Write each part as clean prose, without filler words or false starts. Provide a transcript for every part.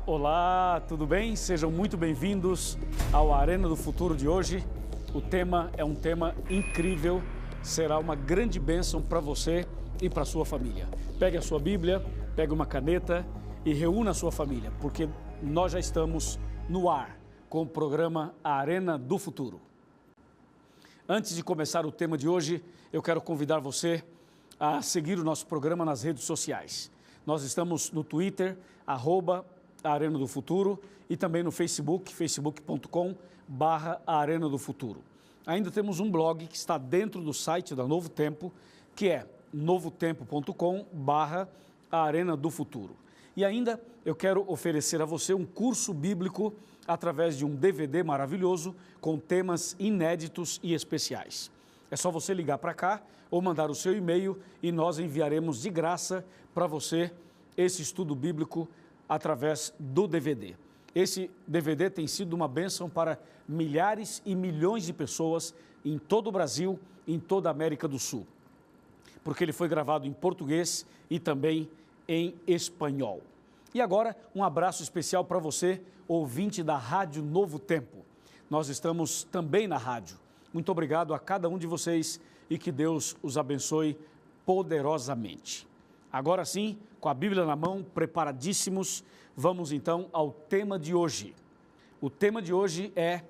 Olá, tudo bem? Sejam muito bem-vindos ao Arena do Futuro de hoje. O tema é um tema incrível, será uma grande bênção para você e para a sua família. Pegue a sua Bíblia, pegue uma caneta e reúna a sua família, porque nós já estamos no ar com o programa Arena do Futuro. Antes de começar o tema de hoje, eu quero convidar você a seguir o nosso programa nas redes sociais. Nós estamos no Twitter, @Arena do Futuro, e também no Facebook, facebook.com/Arena do Futuro. Ainda temos um blog que está dentro do site da Novo Tempo, que é novotempo.com/Arena do Futuro. E ainda eu quero oferecer a você um curso bíblico através de um DVD maravilhoso com temas inéditos e especiais. É só você ligar para cá ou mandar o seu e-mail e nós enviaremos de graça para você esse estudo bíblico através do DVD. Esse DVD tem sido uma bênção para milhares e milhões de pessoas em todo o Brasil e em toda a América do Sul, porque ele foi gravado em português e também em espanhol. E agora, um abraço especial para você, ouvinte da Rádio Novo Tempo. Nós estamos também na rádio. Muito obrigado a cada um de vocês e que Deus os abençoe poderosamente. Agora sim, com a Bíblia na mão, preparadíssimos, vamos então ao tema de hoje. O tema de hoje é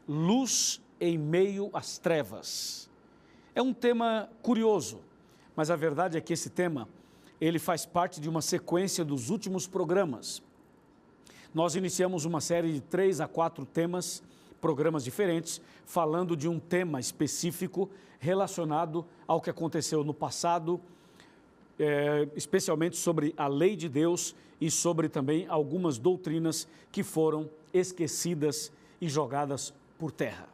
Luz em meio às trevas. É um tema curioso, mas a verdade é que esse tema, ele faz parte de uma sequência dos últimos programas. Nós iniciamos uma série de 3 a 4 programas diferentes, falando de um tema específico relacionado ao que aconteceu no passado, especialmente sobre a lei de Deus e sobre também algumas doutrinas que foram esquecidas e jogadas por terra.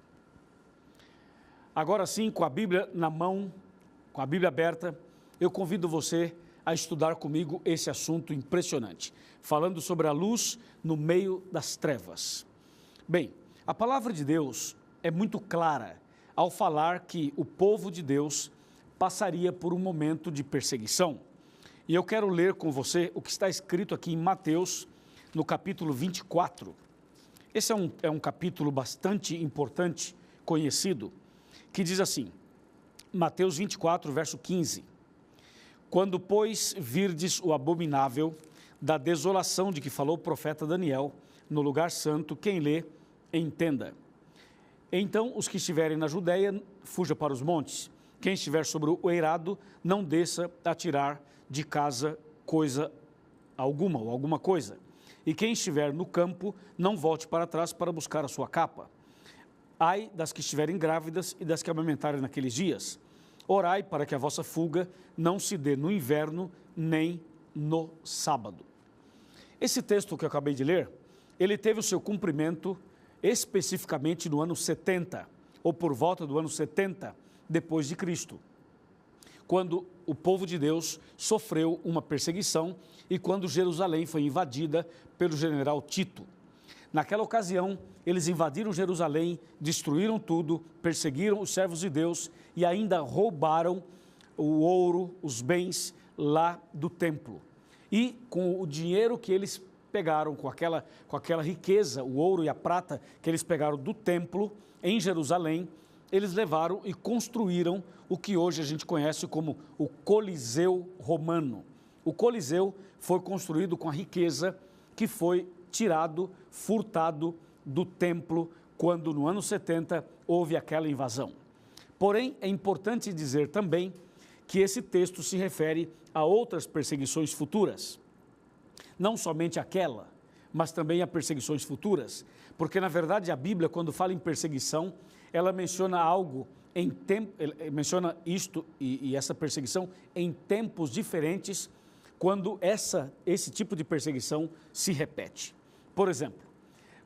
Agora sim, com a Bíblia na mão, com a Bíblia aberta, eu convido você a estudar comigo esse assunto impressionante, falando sobre a luz no meio das trevas. Bem, a palavra de Deus é muito clara ao falar que o povo de Deus passaria por um momento de perseguição. E eu quero ler com você o que está escrito aqui em Mateus, no capítulo 24. Esse é um capítulo bastante importante, conhecido, que diz assim, Mateus 24, verso 15. Quando, pois, virdes o abominável da desolação de que falou o profeta Daniel, no lugar santo, quem lê, entenda. Então, os que estiverem na Judéia, fuja para os montes. Quem estiver sobre o eirado, não desça a tirar de casa coisa alguma ou alguma coisa. E quem estiver no campo, não volte para trás para buscar a sua capa. Ai das que estiverem grávidas e das que amamentarem naqueles dias. Orai para que a vossa fuga não se dê no inverno, nem no sábado. Esse texto que eu acabei de ler, ele teve o seu cumprimento especificamente no ano 70, ou por volta do ano 70, depois de Cristo, quando o povo de Deus sofreu uma perseguição e quando Jerusalém foi invadida pelo general Tito. Naquela ocasião, eles invadiram Jerusalém, destruíram tudo, perseguiram os servos de Deus e ainda roubaram o ouro, os bens lá do templo. E com o dinheiro que eles pegaram, com aquela riqueza, o ouro e a prata que eles pegaram do templo em Jerusalém, eles levaram e construíram o que hoje a gente conhece como o Coliseu Romano. O Coliseu foi construído com a riqueza que foi furtado do templo, quando no ano 70 houve aquela invasão. Porém, é importante dizer também que esse texto se refere a outras perseguições futuras. Não somente aquela, mas também a perseguições futuras, porque na verdade a Bíblia, quando fala em perseguição, ela menciona menciona isto e essa perseguição em tempos diferentes, quando esse tipo de perseguição se repete. Por exemplo,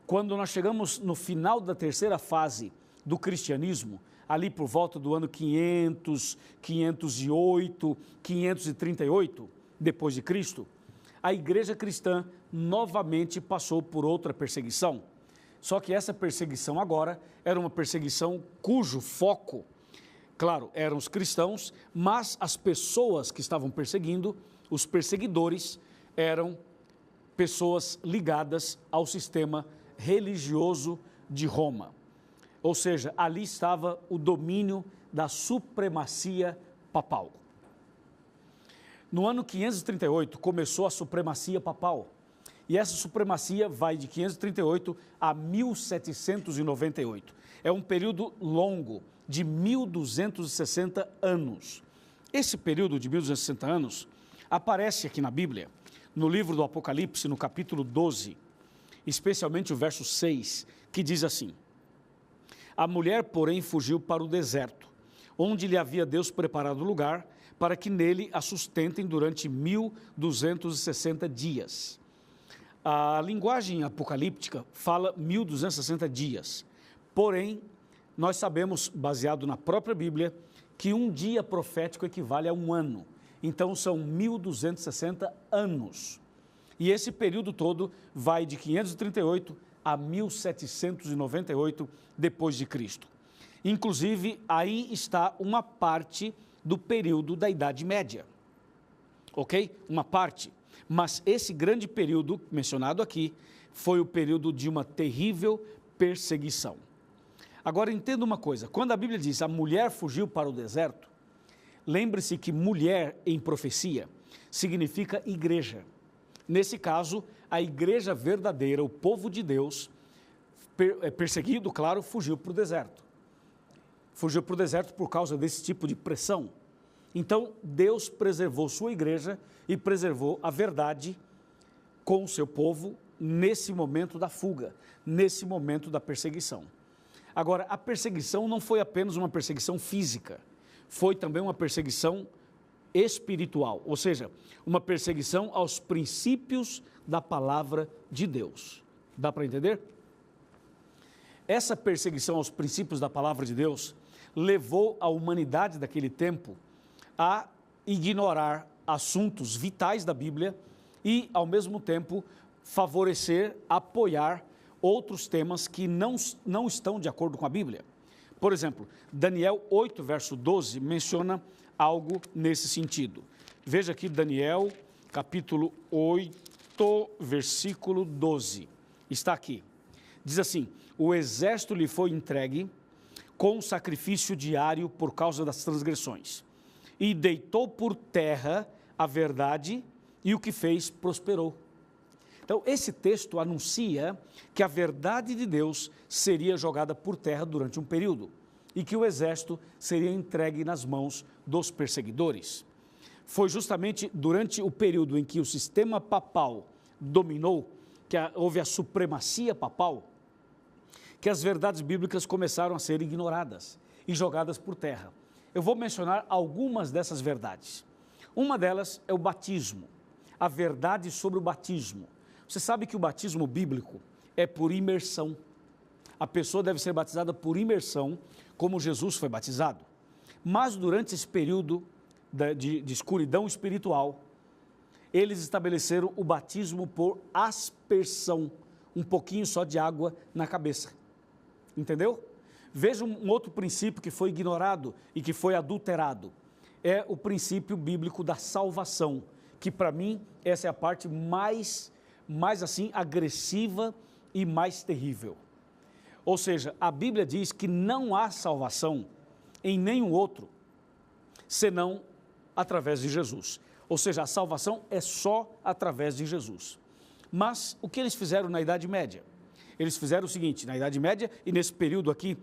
quando nós chegamos no final da terceira fase do cristianismo, ali por volta do ano 500, 508, 538, depois de Cristo, a igreja cristã novamente passou por outra perseguição. Só que essa perseguição agora era uma perseguição cujo foco, claro, eram os cristãos, mas as pessoas que estavam perseguindo, os perseguidores, eram pessoas ligadas ao sistema religioso de Roma. Ou seja, ali estava o domínio da supremacia papal. No ano 538 começou a supremacia papal. E essa supremacia vai de 538 a 1798. É um período longo, de 1260 anos. Esse período de 1260 anos aparece aqui na Bíblia, no livro do Apocalipse, no capítulo 12, especialmente o verso 6, que diz assim: a mulher, porém, fugiu para o deserto, onde lhe havia Deus preparado lugar para que nele a sustentem durante 1260 dias. A linguagem apocalíptica fala 1260 dias, porém, nós sabemos, baseado na própria Bíblia, que um dia profético equivale a um ano. Então, são 1260 anos. E esse período todo vai de 538 a 1798 depois de Cristo. Inclusive, aí está uma parte do período da Idade Média. Ok? Uma parte. Mas esse grande período mencionado aqui foi o período de uma terrível perseguição. Agora, entenda uma coisa. Quando a Bíblia diz a mulher fugiu para o deserto, lembre-se que mulher em profecia significa igreja. Nesse caso, a igreja verdadeira, o povo de Deus, perseguido, claro, fugiu para o deserto. Fugiu para o deserto por causa desse tipo de pressão. Então, Deus preservou sua igreja e preservou a verdade com o seu povo nesse momento da fuga, nesse momento da perseguição. Agora, a perseguição não foi apenas uma perseguição física, foi também uma perseguição espiritual, ou seja, uma perseguição aos princípios da palavra de Deus. Dá para entender? Essa perseguição aos princípios da palavra de Deus levou a humanidade daquele tempo a ignorar assuntos vitais da Bíblia e, ao mesmo tempo, favorecer, apoiar outros temas que não estão de acordo com a Bíblia. Por exemplo, Daniel 8, verso 12, menciona algo nesse sentido. Veja aqui Daniel, capítulo 8, versículo 12. Está aqui. Diz assim: o exército lhe foi entregue com sacrifício diário por causa das transgressões, e deitou por terra a verdade, e o que fez prosperou. Então, esse texto anuncia que a verdade de Deus seria jogada por terra durante um período e que o exército seria entregue nas mãos dos perseguidores. Foi justamente durante o período em que o sistema papal dominou, que houve a supremacia papal, que as verdades bíblicas começaram a ser ignoradas e jogadas por terra. Eu vou mencionar algumas dessas verdades. Uma delas é o batismo, a verdade sobre o batismo. Você sabe que o batismo bíblico é por imersão. A pessoa deve ser batizada por imersão, como Jesus foi batizado. Mas durante esse período de escuridão espiritual, eles estabeleceram o batismo por aspersão, um pouquinho só de água na cabeça. Entendeu? Veja um outro princípio que foi ignorado e que foi adulterado. É o princípio bíblico da salvação, que para mim essa é a parte mais assim agressiva e mais terrível. Ou seja, a Bíblia diz que não há salvação em nenhum outro, senão através de Jesus. Ou seja, a salvação é só através de Jesus. Mas o que eles fizeram na Idade Média? Eles fizeram o seguinte, na Idade Média e nesse período aqui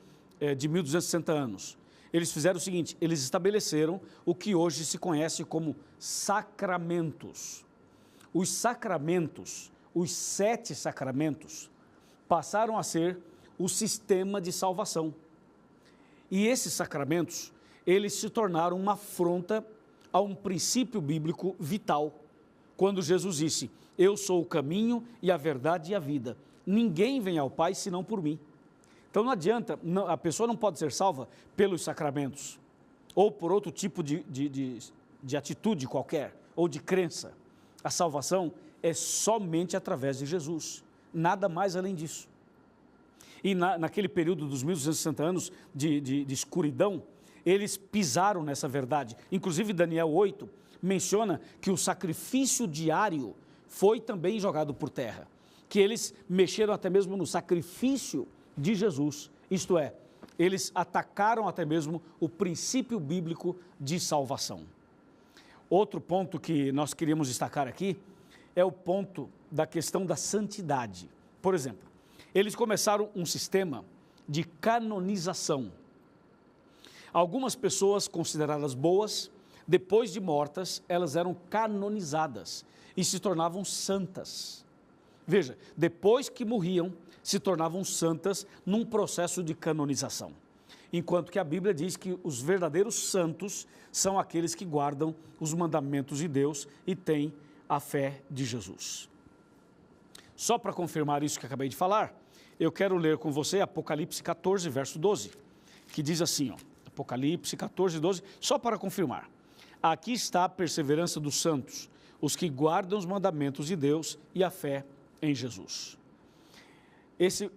de 1260 anos, eles fizeram o seguinte, eles estabeleceram o que hoje se conhece como sacramentos. Os sacramentos, os 7 sacramentos, passaram a ser o sistema de salvação. E esses sacramentos, eles se tornaram uma afronta a um princípio bíblico vital. Quando Jesus disse, eu sou o caminho e a verdade e a vida. Ninguém vem ao Pai senão por mim. Então não adianta, a pessoa não pode ser salva pelos sacramentos, ou por outro tipo de atitude qualquer, ou de crença. A salvação é somente através de Jesus, nada mais além disso. E naquele período dos 1260 anos de escuridão, eles pisaram nessa verdade. Inclusive Daniel 8 menciona que o sacrifício diário foi também jogado por terra, que eles mexeram até mesmo no sacrifício de Jesus, isto é, eles atacaram até mesmo o princípio bíblico de salvação. Outro ponto que nós queríamos destacar aqui é o ponto da questão da santidade. Por exemplo, eles começaram um sistema de canonização. Algumas pessoas consideradas boas, depois de mortas, elas eram canonizadas e se tornavam santas. Veja, depois que morriam, se tornavam santas num processo de canonização. Enquanto que a Bíblia diz que os verdadeiros santos são aqueles que guardam os mandamentos de Deus e têm a fé de Jesus. Só para confirmar isso que acabei de falar, eu quero ler com você Apocalipse 14, verso 12, que diz assim, ó, Apocalipse 14, 12, só para confirmar. Aqui está a perseverança dos santos, os que guardam os mandamentos de Deus e a fé em Jesus. Esse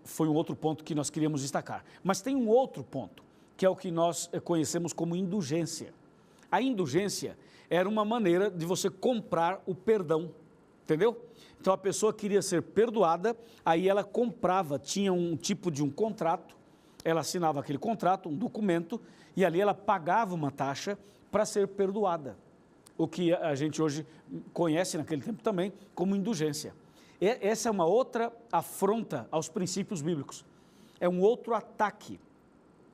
foi um outro ponto que nós queríamos destacar. Mas tem um outro ponto, que é o que nós conhecemos como indulgência. A indulgência era uma maneira de você comprar o perdão, entendeu? Então a pessoa queria ser perdoada, aí ela comprava, tinha um tipo de um contrato, ela assinava aquele contrato, um documento, e ali ela pagava uma taxa para ser perdoada. O que a gente hoje conhece naquele tempo também como indulgência. Essa é uma outra afronta aos princípios bíblicos. É um outro ataque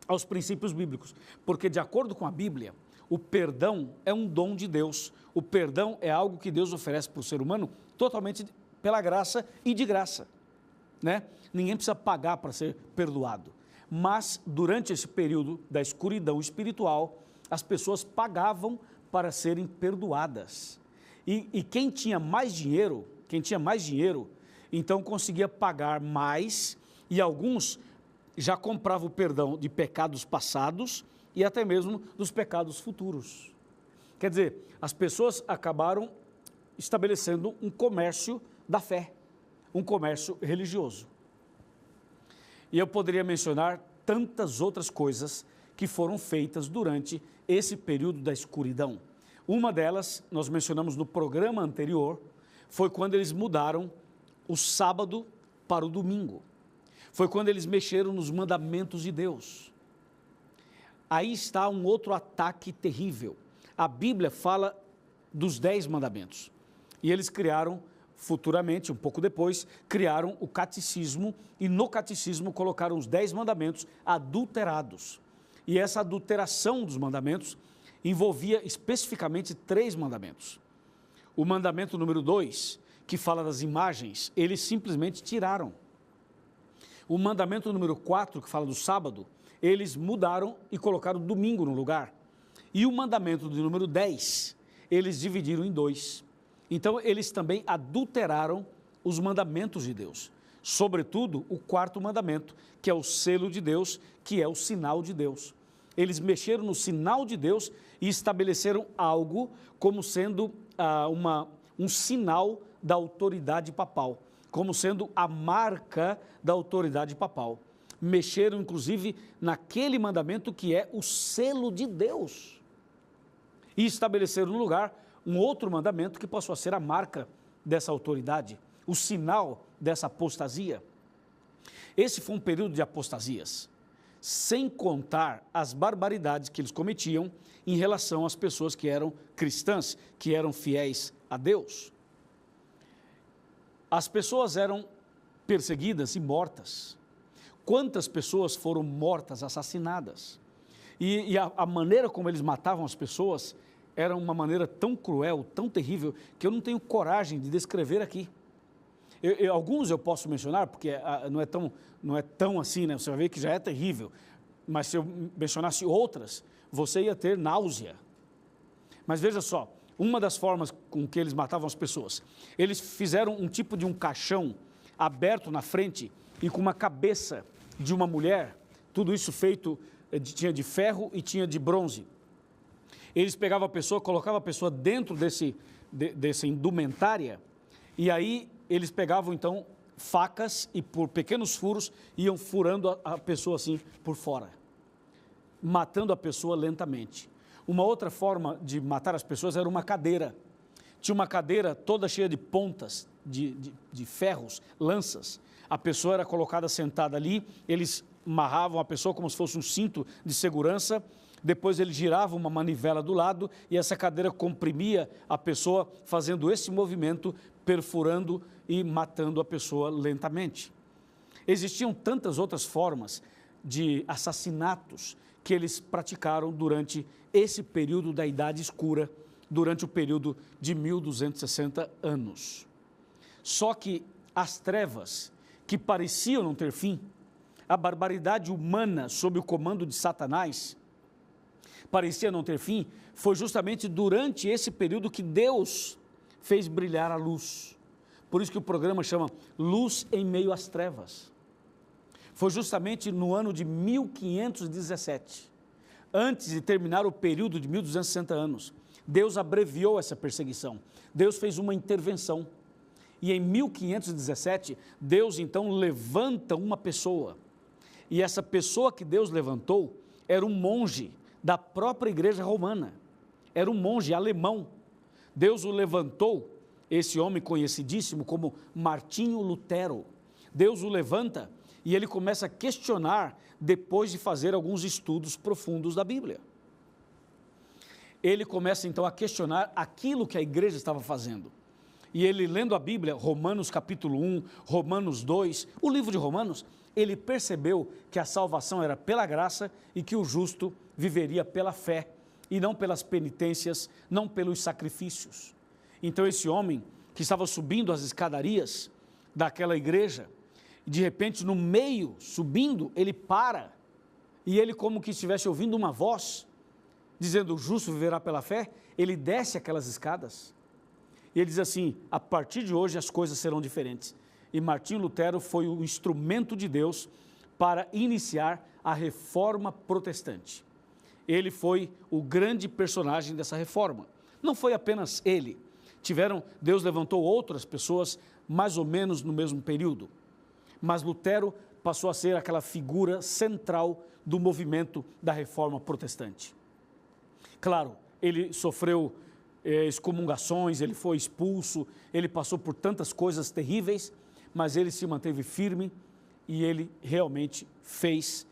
aos princípios bíblicos. Porque, de acordo com a Bíblia, o perdão é um dom de Deus. O perdão é algo que Deus oferece para o ser humano totalmente pela graça e de graça, né? Ninguém precisa pagar para ser perdoado. Mas, durante esse período da escuridão espiritual, as pessoas pagavam para serem perdoadas. E quem tinha mais dinheiro, então conseguia pagar mais, e alguns já compravam o perdão de pecados passados e até mesmo dos pecados futuros. Quer dizer, as pessoas acabaram estabelecendo um comércio da fé, um comércio religioso. E eu poderia mencionar tantas outras coisas que foram feitas durante esse período da escuridão. Uma delas, nós mencionamos no programa anterior, foi quando eles mudaram o sábado para o domingo. Foi quando eles mexeram nos mandamentos de Deus. Aí está um outro ataque terrível. A Bíblia fala dos 10 mandamentos. E eles criaram, futuramente, um pouco depois, criaram o catecismo, e no catecismo colocaram os 10 mandamentos adulterados. E essa adulteração dos mandamentos envolvia especificamente 3 mandamentos. O mandamento número 2, que fala das imagens, eles simplesmente tiraram. O mandamento número 4, que fala do sábado, eles mudaram e colocaram domingo no lugar. E o mandamento de número 10, eles dividiram em 2. Então, eles também adulteraram os mandamentos de Deus. Sobretudo, o 4º mandamento, que é o selo de Deus, que é o sinal de Deus. Eles mexeram no sinal de Deus e estabeleceram algo como sendo um sinal da autoridade papal, como sendo a marca da autoridade papal. Mexeram, inclusive, naquele mandamento que é o selo de Deus. E estabeleceram no lugar um outro mandamento que passou a ser a marca dessa autoridade, o sinal dessa apostasia. Esse foi um período de apostasias, sem contar as barbaridades que eles cometiam em relação às pessoas que eram cristãs, que eram fiéis a Deus. As pessoas eram perseguidas e mortas. Quantas pessoas foram mortas, assassinadas? E a maneira como eles matavam as pessoas era uma maneira tão cruel, tão terrível, que eu não tenho coragem de descrever aqui. Alguns eu posso mencionar, porque não é tão assim, né? Você vai ver que já é terrível. Mas se eu mencionasse outras, você ia ter náusea. Mas veja só, uma das formas com que eles matavam as pessoas, eles fizeram um tipo de um caixão aberto na frente e com uma cabeça de uma mulher, tudo isso feito, tinha de ferro e tinha de bronze. Eles pegavam a pessoa, colocavam a pessoa dentro dessa indumentária, e aí eles pegavam então facas e por pequenos furos iam furando a pessoa assim por fora, matando a pessoa lentamente. Uma outra forma de matar as pessoas era uma cadeira. tinha uma cadeira toda cheia de pontas, de ferros, lanças. A pessoa era colocada sentada ali, eles amarravam a pessoa como se fosse um cinto de segurança, depois ele girava uma manivela do lado e essa cadeira comprimia a pessoa, fazendo esse movimento, perfurando e matando a pessoa lentamente. Existiam tantas outras formas de assassinatos que eles praticaram durante esse período da Idade Escura, durante o período de 1260 anos. Só que as trevas, que pareciam não ter fim, a barbaridade humana sob o comando de Satanás, parecia não ter fim, foi justamente durante esse período que Deus fez brilhar a luz. Por isso que o programa chama Luz em Meio às Trevas. Foi justamente no ano de 1517, antes de terminar o período de 1260 anos, Deus abreviou essa perseguição, Deus fez uma intervenção. E em 1517, Deus então levanta uma pessoa. E essa pessoa que Deus levantou era um monge da própria igreja romana. Era um monge alemão. Deus o levantou, esse homem conhecidíssimo como Martinho Lutero. Deus o levanta e ele começa a questionar depois de fazer alguns estudos profundos da Bíblia. Ele começa então a questionar aquilo que a igreja estava fazendo. E ele, lendo a Bíblia, Romanos capítulo 1, Romanos 2, o livro de Romanos, ele percebeu que a salvação era pela graça e que o justo viveria pela fé e não pelas penitências, não pelos sacrifícios. Então esse homem que estava subindo as escadarias daquela igreja, de repente no meio, subindo, ele para e ele como que estivesse ouvindo uma voz, dizendo o justo viverá pela fé, ele desce aquelas escadas. E ele diz assim, a partir de hoje as coisas serão diferentes. E Martinho Lutero foi o instrumento de Deus para iniciar a reforma protestante. Ele foi o grande personagem dessa reforma. Não foi apenas ele. Deus levantou outras pessoas mais ou menos no mesmo período. Mas Lutero passou a ser aquela figura central do movimento da reforma protestante. Claro, ele sofreu excomungações, ele foi expulso, ele passou por tantas coisas terríveis, mas ele se manteve firme e ele realmente fez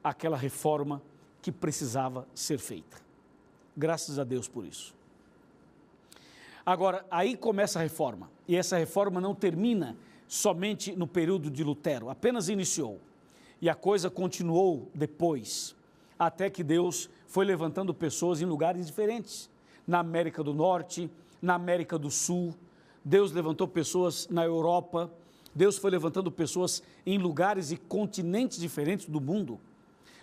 aquela reforma que precisava ser feita. Graças a Deus por isso. Agora, aí começa a reforma, e essa reforma não termina somente no período de Lutero, apenas iniciou, e a coisa continuou depois, até que Deus foi levantando pessoas em lugares diferentes, na América do Norte, na América do Sul, Deus levantou pessoas na Europa, Deus foi levantando pessoas em lugares e continentes diferentes do mundo,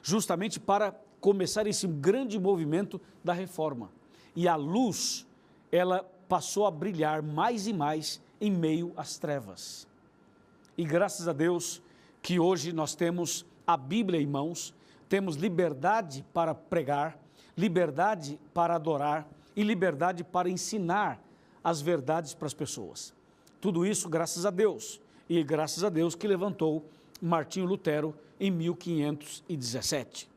justamente para começar esse grande movimento da reforma. E a luz, ela passou a brilhar mais e mais em meio às trevas. E graças a Deus que hoje nós temos a Bíblia em mãos, temos liberdade para pregar, liberdade para adorar e liberdade para ensinar as verdades para as pessoas. Tudo isso graças a Deus, e graças a Deus que levantou Martinho Lutero em 1517.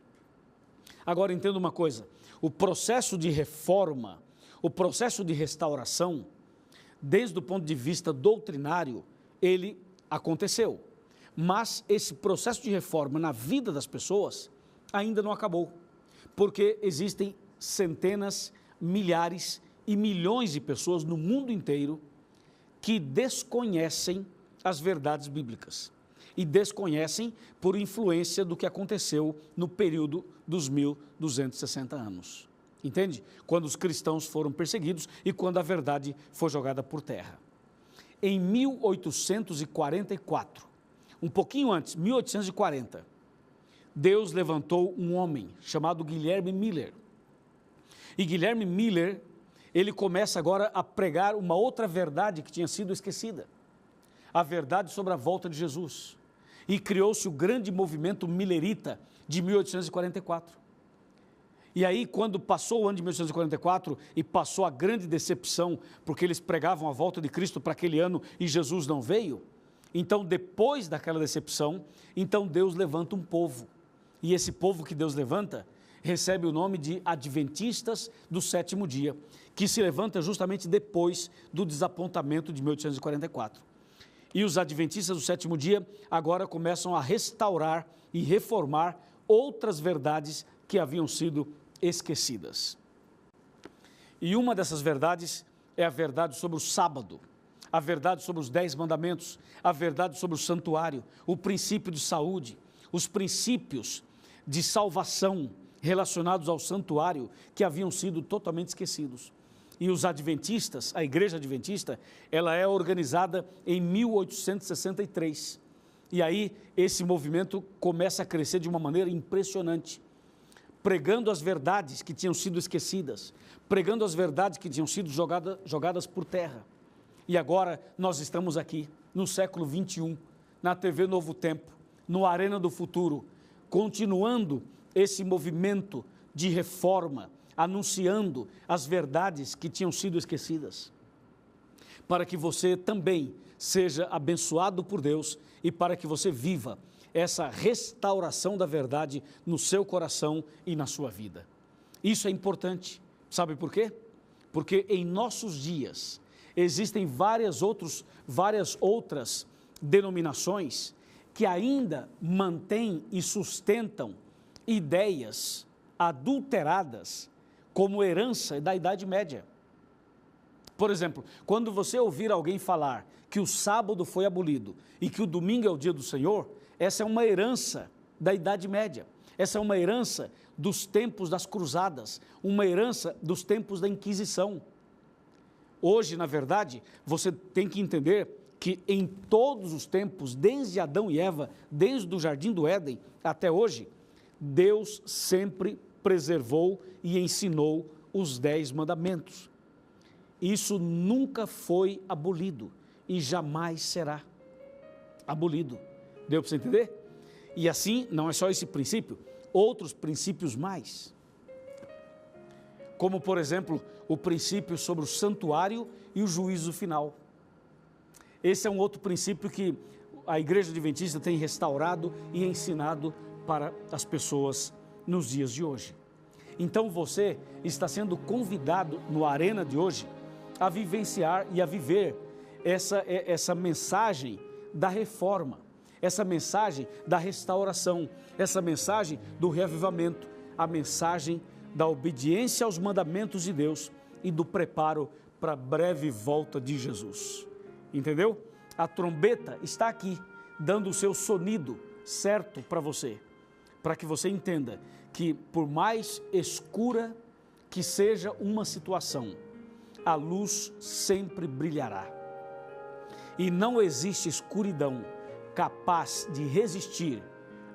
Agora entenda uma coisa, o processo de reforma, o processo de restauração, desde o ponto de vista doutrinário, ele aconteceu. Mas esse processo de reforma na vida das pessoas ainda não acabou, porque existem centenas, milhares e milhões de pessoas no mundo inteiro que desconhecem as verdades bíblicas e desconhecem por influência do que aconteceu no período dos 1260 anos. Entende? Quando os cristãos foram perseguidos e quando a verdade foi jogada por terra. Em 1844, um pouquinho antes, 1840, Deus levantou um homem chamado Guilherme Miller. E Guilherme Miller, ele começa agora a pregar uma outra verdade que tinha sido esquecida. A verdade sobre a volta de Jesus. E criou-se o grande movimento millerita de 1844. E aí, quando passou o ano de 1844 e passou a grande decepção, porque eles pregavam a volta de Cristo para aquele ano e Jesus não veio, então depois daquela decepção, então Deus levanta um povo. E esse povo que Deus levanta recebe o nome de Adventistas do Sétimo Dia, que se levanta justamente depois do desapontamento de 1844. E os Adventistas do Sétimo Dia agora começam a restaurar e reformar outras verdades que haviam sido esquecidas. E uma dessas verdades é a verdade sobre o sábado, a verdade sobre os 10 mandamentos, a verdade sobre o santuário, o princípio de saúde, os princípios de salvação relacionados ao santuário que haviam sido totalmente esquecidos. E os adventistas, a igreja adventista, ela é organizada em 1863. E aí esse movimento começa a crescer de uma maneira impressionante, pregando as verdades que tinham sido esquecidas, pregando as verdades que tinham sido jogadas por terra. E agora nós estamos aqui, no século 21, na TV Novo Tempo, no Arena do Futuro, continuando esse movimento de reforma, anunciando as verdades que tinham sido esquecidas, para que você também seja abençoado por Deus e para que você viva essa restauração da verdade no seu coração e na sua vida. Isso é importante, sabe por quê? Porque em nossos dias existem várias outras denominações que ainda mantêm e sustentam ideias adulteradas como herança da Idade Média. Por exemplo, quando você ouvir alguém falar que o sábado foi abolido e que o domingo é o dia do Senhor, essa é uma herança da Idade Média, essa é uma herança dos tempos das cruzadas, uma herança dos tempos da Inquisição. Hoje, na verdade, você tem que entender que em todos os tempos, desde Adão e Eva, desde o Jardim do Éden até hoje, Deus sempre preservou e ensinou os 10 mandamentos. Isso nunca foi abolido e jamais será abolido. Deu para você entender? E assim, não é só esse princípio, outros princípios mais. Como, por exemplo, o princípio sobre o santuário e o juízo final. Esse é um outro princípio que a Igreja Adventista tem restaurado e ensinado para as pessoas nos dias de hoje. Então você está sendo convidado no Arena de hoje a vivenciar e a viver essa mensagem da reforma, essa mensagem da restauração, essa mensagem do reavivamento, a mensagem da obediência aos mandamentos de Deus e do preparo para a breve volta de Jesus. Entendeu? A trombeta está aqui, dando o seu sonido certo para você, para que você entenda que por mais escura que seja uma situação, a luz sempre brilhará. E não existe escuridão capaz de resistir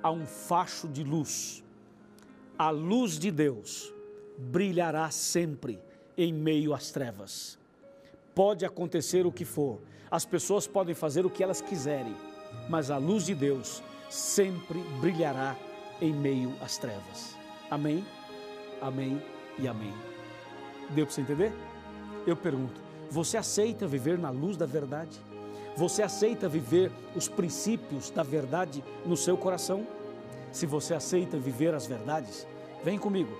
a um facho de luz. A luz de Deus brilhará sempre em meio às trevas. Pode acontecer o que for, as pessoas podem fazer o que elas quiserem, mas a luz de Deus sempre brilhará em meio às trevas. Amém? Amém e amém. Deu para você entender? Eu pergunto, você aceita viver na luz da verdade? Você aceita viver os princípios da verdade no seu coração? Se você aceita viver as verdades, vem comigo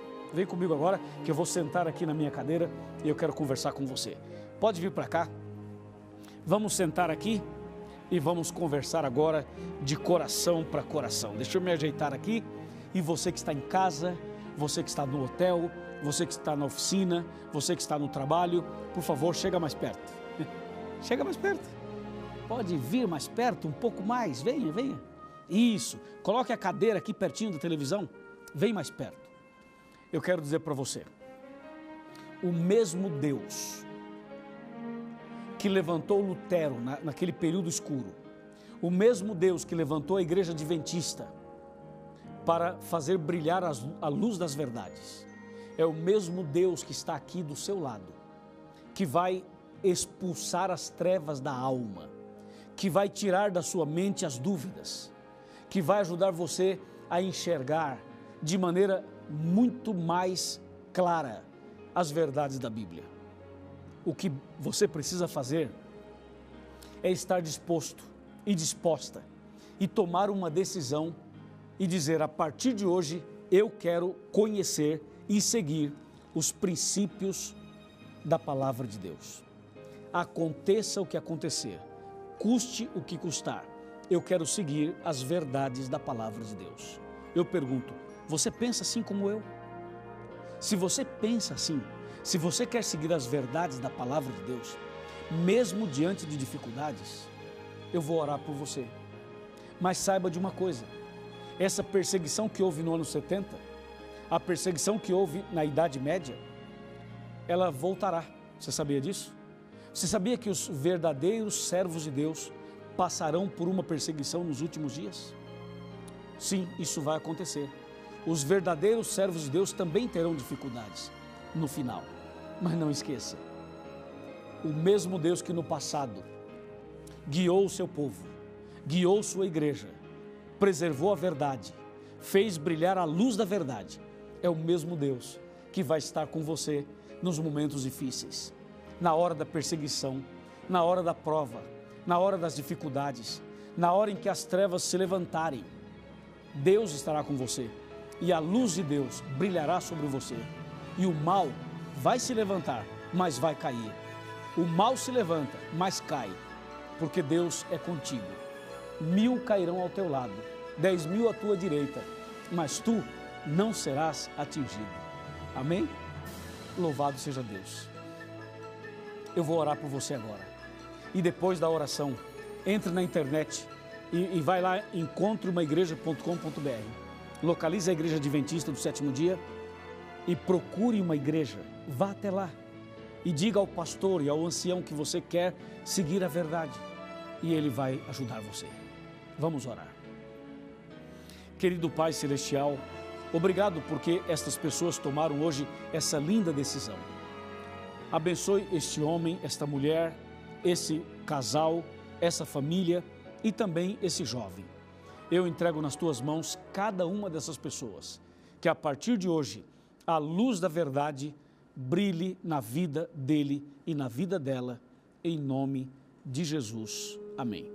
agora, que eu vou sentar aqui na minha cadeira e eu quero conversar com você. Pode vir para cá, vamos sentar aqui e vamos conversar agora de coração para coração. Deixa eu me ajeitar aqui e você que está em casa, você que está no hotel, você que está na oficina, você que está no trabalho, por favor, chega mais perto. Chega mais perto. Pode vir mais perto, um pouco mais, venha. Isso, coloque a cadeira aqui pertinho da televisão, vem mais perto. Eu quero dizer para você, o mesmo Deus que levantou Lutero naquele período escuro, o mesmo Deus que levantou a Igreja Adventista para fazer brilhar a luz das verdades, é o mesmo Deus que está aqui do seu lado, que vai expulsar as trevas da alma, que vai tirar da sua mente as dúvidas, que vai ajudar você a enxergar de maneira muito mais clara as verdades da Bíblia. O que você precisa fazer é estar disposto e disposta e tomar uma decisão e dizer, a partir de hoje Eu quero conhecer e seguir os princípios da palavra de Deus. Aconteça o que acontecer, custe o que custar, eu quero seguir as verdades da palavra de Deus. Eu pergunto, você pensa assim como eu? Se você pensa assim, se você quer seguir as verdades da palavra de Deus, mesmo diante de dificuldades, eu vou orar por você. Mas saiba de uma coisa, essa perseguição que houve no ano 70, a perseguição que houve na Idade Média, ela voltará. Você sabia disso? Você sabia que os verdadeiros servos de Deus passarão por uma perseguição nos últimos dias? Sim, isso vai acontecer. Os verdadeiros servos de Deus também terão dificuldades no final. Mas não esqueça, o mesmo Deus que no passado guiou o seu povo, guiou sua igreja, preservou a verdade, fez brilhar a luz da verdade, é o mesmo Deus que vai estar com você nos momentos difíceis, na hora da perseguição, na hora da prova, na hora das dificuldades, na hora em que as trevas se levantarem. Deus estará com você e a luz de Deus brilhará sobre você. E o mal vai se levantar, mas vai cair. O mal se levanta, mas cai, porque Deus é contigo. 1000 cairão ao teu lado, 10.000 à tua direita, mas tu não serás atingido. Amém? Louvado seja Deus. Eu vou orar por você agora. E depois da oração, entre na internet e vai lá, encontreumaigreja.com.br. Localize a Igreja Adventista do Sétimo Dia e procure uma igreja. Vá até lá e diga ao pastor e ao ancião que você quer seguir a verdade. E ele vai ajudar você. Vamos orar. Querido Pai Celestial, obrigado porque estas pessoas tomaram hoje essa linda decisão. Abençoe este homem, esta mulher, esse casal, essa família e também esse jovem. Eu entrego nas tuas mãos cada uma dessas pessoas, que a partir de hoje a luz da verdade brilhe na vida dele e na vida dela, em nome de Jesus. Amém.